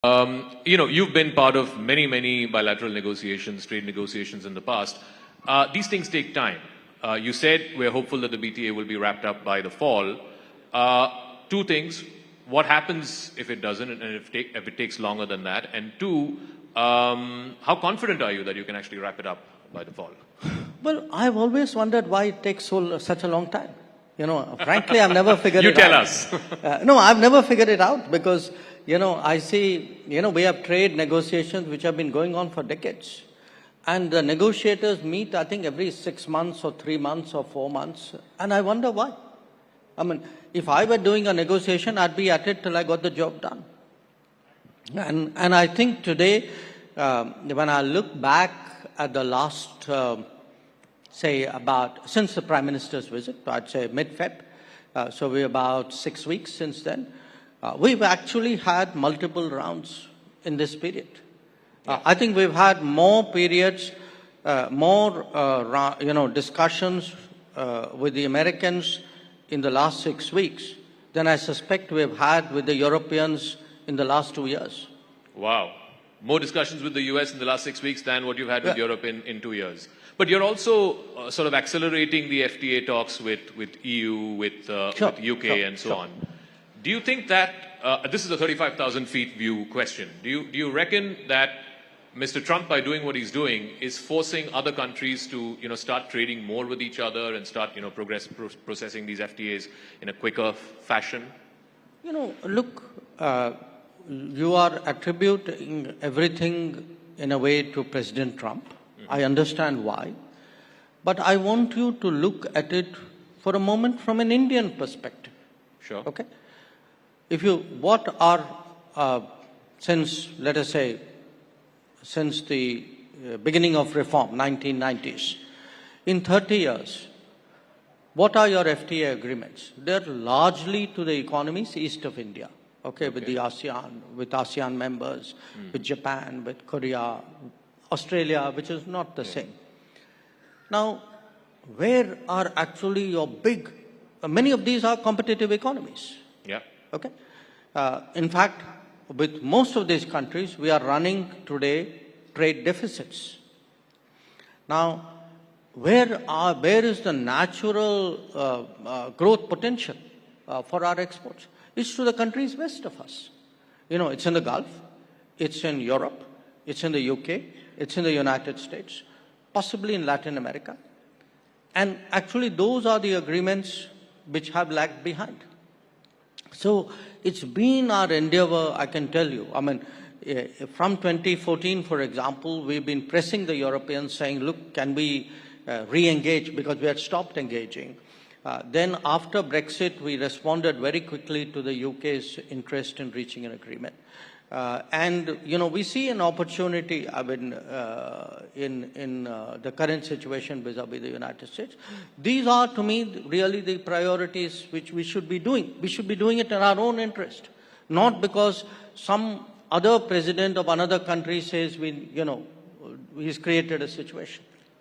You've been part of many bilateral negotiations, trade negotiations in the past. These things take time. You said we're hopeful that the BTA will be wrapped up by the fall. Two things. What happens if it doesn't and if it takes longer than that? And two, how confident are you that you can actually wrap it up by the fall? Well, I've always wondered why it takes such a long time. Frankly, I've never figured it out. You tell us. No, I've never figured it out because, I see, we have trade negotiations which have been going on for decades. And the negotiators meet, I think, every 6 months or 3 months or 4 months. And I wonder why. I mean, if I were doing a negotiation, I'd be at it till I got the job done. And I think today, when I look back at the last, since the Prime Minister's visit, I'd say mid-Feb, so we're about 6 weeks since then, we've actually had multiple rounds in this period. I think we've had more periods, discussions with the Americans in the last 6 weeks than I suspect we've had with the Europeans in the last 2 years. Wow. More discussions with the US in the last 6 weeks than what you've had with Europe in 2 years. But you're also sort of accelerating the FTA talks with EU, with UK and so on. Do you think that, this is a 35,000 feet view question, do you reckon that Mr. Trump, by doing what he's doing, is forcing other countries to start trading more with each other and start processing these FTAs in a quicker fashion? Look, you are attributing everything in a way to President Trump. I understand why. But I want you to look at it for a moment from an Indian perspective. Sure. Okay? Let us say, since the beginning of reform, 1990s, in 30 years, what are your FTA agreements? They're largely to the economies east of India, with the ASEAN, with ASEAN members, with Japan, with Korea, Australia, which is not the same. Now, where are actually your many of these are competitive economies. Yeah. Okay? In fact, with most of these countries, we are running today trade deficits. Now, where is the natural growth potential for our exports? It's to the countries west of us. It's in the Gulf, it's in Europe, it's in the UK, it's in the United States, possibly in Latin America. And actually, those are the agreements which have lagged behind. So it's been our endeavor, I can tell you. I mean, from 2014, for example, we've been pressing the Europeans saying, look, can we re-engage, because we had stopped engaging. Then after Brexit, we responded very quickly to the UK's interest in reaching an agreement. We see an opportunity, in the current situation vis-a-vis the United States. These are, to me, really the priorities which we should be doing. We should be doing it in our own interest, not because some other president of another country says he's created a situation.